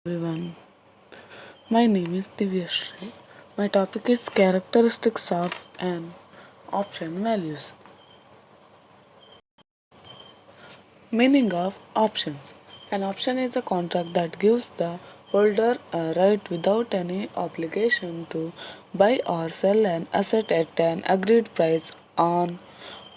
Everyone, my name is Divyashri. My topic is characteristics of an option values. Meaning of options. An option is a contract that gives the holder a right without any obligation to buy or sell an asset at an agreed price on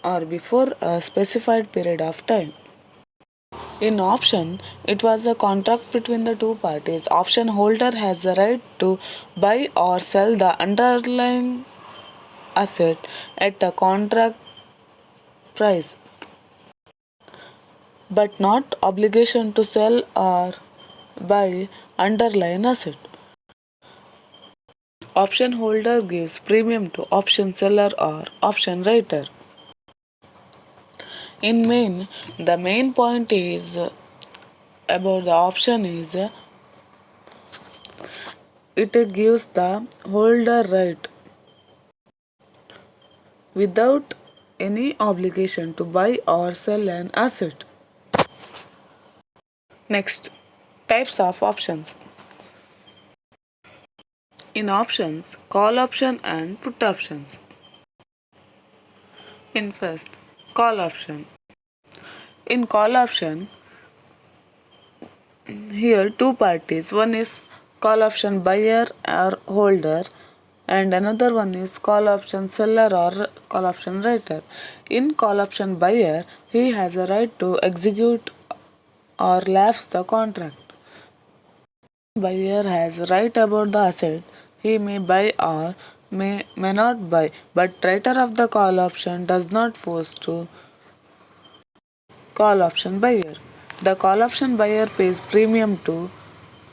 or before a specified period of time. In option, it was a contract between the two parties. Option holder has the right to buy or sell the underlying asset at a contract price, but not obligation to sell or buy underlying asset. Option holder gives premium to option seller or option writer. In main, the main point is about the option is it gives the holder right without any obligation to buy or sell an asset. Next, types of options. In options, call option and put options. In first, call option. In call option, here two parties. One is call option buyer or holder and another one is call option seller or call option writer. In call option buyer, he has a right to execute or lapse the contract. Buyer has right about the asset. He may buy or may not buy, but writer of the call option does not force to call option buyer. The call option buyer pays premium to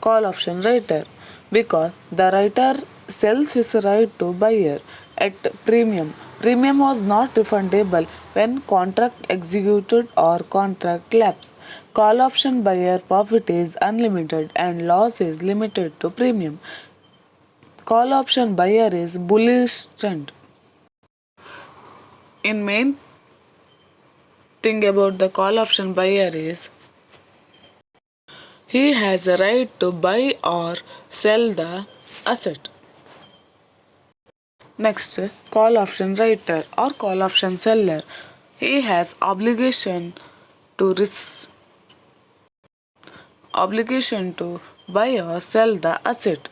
call option writer because the writer sells his right to buyer at premium. Premium was not refundable when contract executed or contract lapse. Call option buyer profit is unlimited and loss is limited to premium. Call option buyer is bullish trend. In main thing about the call option buyer is he has a right to buy or sell the asset. Next, call option writer or call option seller. He has obligation to buy or sell the asset.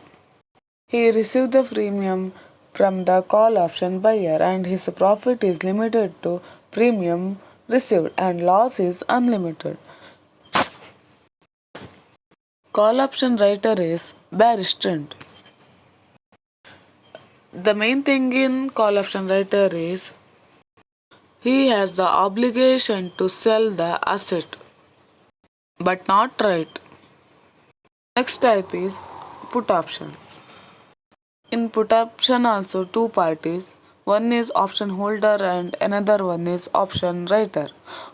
He received the premium from the call option buyer and his profit is limited to premium received and loss is unlimited. Call option writer is bearish trend. The main thing in call option writer is he has the obligation to sell the asset but not right. Next type is put option. In put option also two parties. One is option holder and another one is option writer.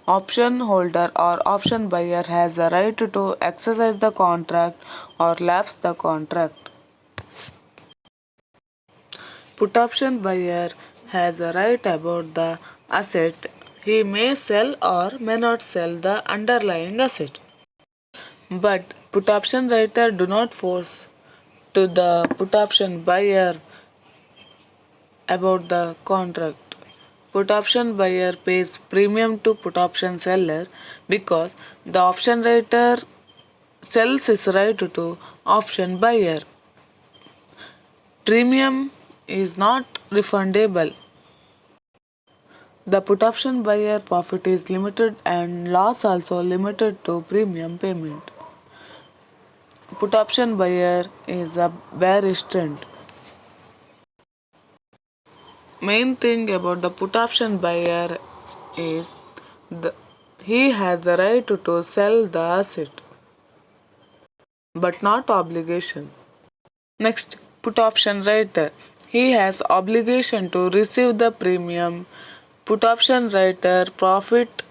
Option holder or option buyer has the right to exercise the contract or lapse the contract. Put option buyer has a right about the asset. He may sell or may not sell the underlying asset. But put option writer do not force to the put option buyer about the contract. Put option buyer pays premium to put option seller because the option writer sells his right to option buyer. Premium is not refundable. The put option buyer profit is limited and loss also limited to premium payment. Put option buyer is a bearish trend. Main thing about the put option buyer is the, he has the right to sell the asset but not obligation. Next, put option writer. He has obligation to receive the premium. Put option writer profit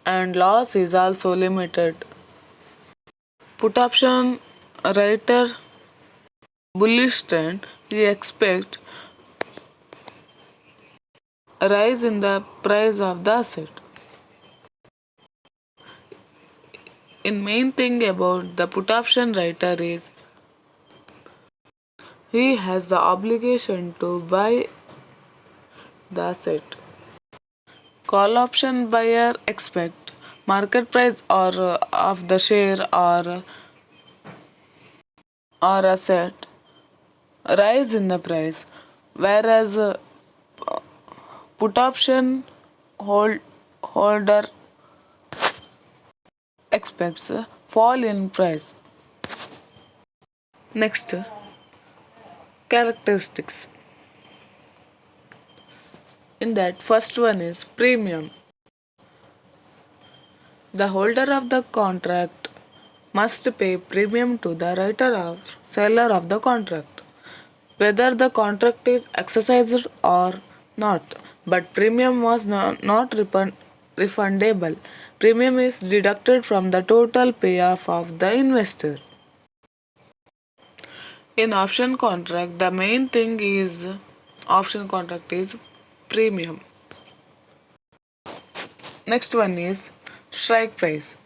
and loss is also limited. Put option writer bullish trend. He expects a rise in the price of the asset. In main thing about the put option writer is he has the obligation to buy the asset. Call option buyer expect market price or of the share or asset rise in the price, whereas put option holder expects a fall in price. Next, characteristics. In that, first one is premium. The holder of the contract must pay premium to the writer or seller of the contract, whether the contract is exercised or not. But premium was not refundable. Premium is deducted from the total payoff of the investor. In option contract, the main thing is option contract is premium. Next one is strike price.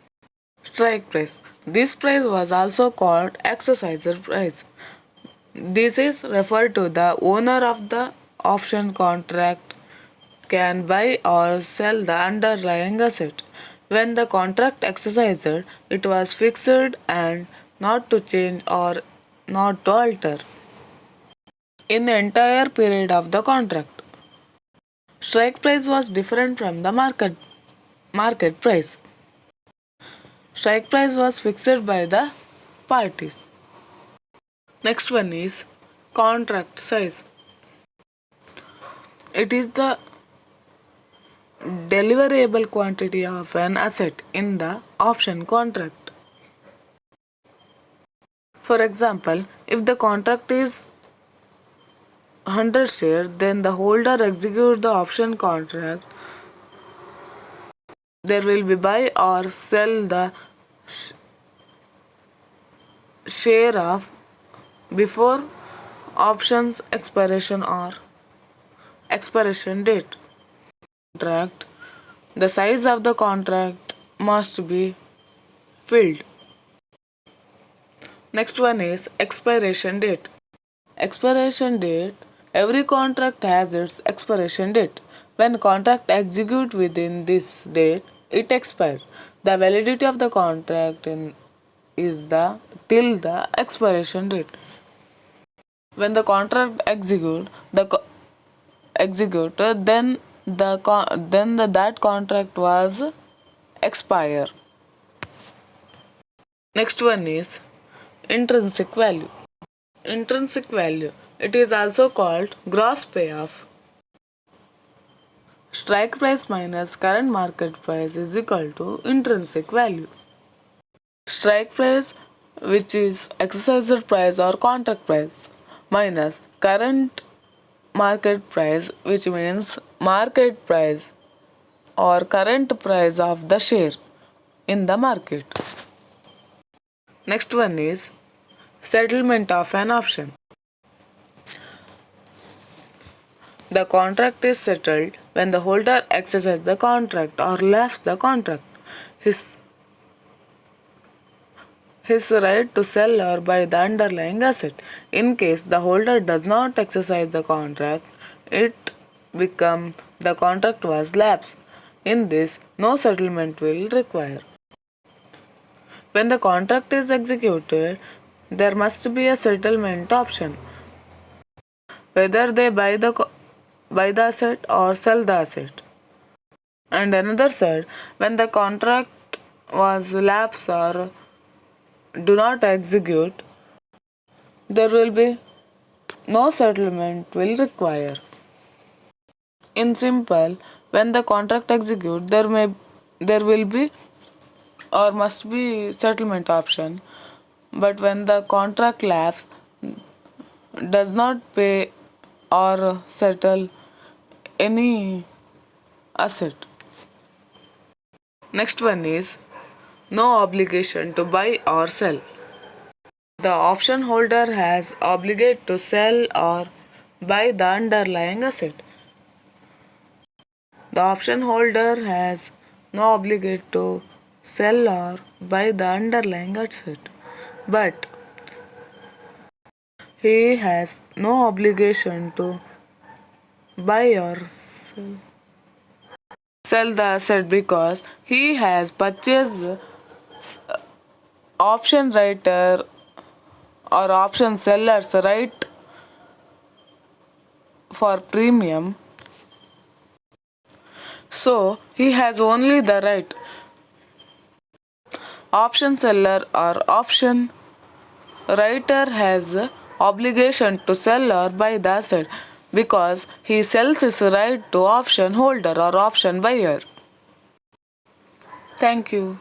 Strike price. This price was also called exerciser price. This is referred to the owner of the option contract can buy or sell the underlying asset. When the contract exercised, it was fixed and not to change or not to alter in the entire period of the contract. Strike price was different from the market price. Strike price was fixed by the parties. Next one is contract size. It is the deliverable quantity of an asset in the option contract. For example, if the contract is 100 shares, then the holder executes the option contract. There will be buy or sell the share of before options expiration or expiration date. Contract. The size of the contract must be filled. Next one is expiration date. Expiration date. Every contract has its expiration date. When contract execute within this date, it expires. The validity of the contract is the till the expiration date. When the contract executed, then that contract was expire. Next one is intrinsic value. Intrinsic value. It is also called gross payoff. Strike price minus current market price is equal to intrinsic value. Strike price, which is exerciser price or contract price, minus current market price, which means market price or current price of the share in the market. Next one is settlement of an option. The contract is settled when the holder exercises the contract or leaves the contract. His right to sell or buy the underlying asset. In case the holder does not exercise the contract, it becomes the contract was lapsed. In this, no settlement will require. When the contract is executed, there must be a settlement option, whether they buy the asset or sell the asset. And another side, when the contract was lapsed or do not execute, there will be no settlement will require. In simple, when the contract execute, there will be or must be settlement option, but when the contract lapse, does not pay or settle any asset. Next one is no obligation to buy or sell. The option holder has obligate to sell or buy the underlying asset. The option holder has no obligate to sell or buy the underlying asset, but he has no obligation to buy or sell the asset because he has purchased option writer or option seller's right for premium. So he has only the right. Option seller or option writer has obligation to sell or buy the asset because he sells his right to option holder or option buyer. Thank you.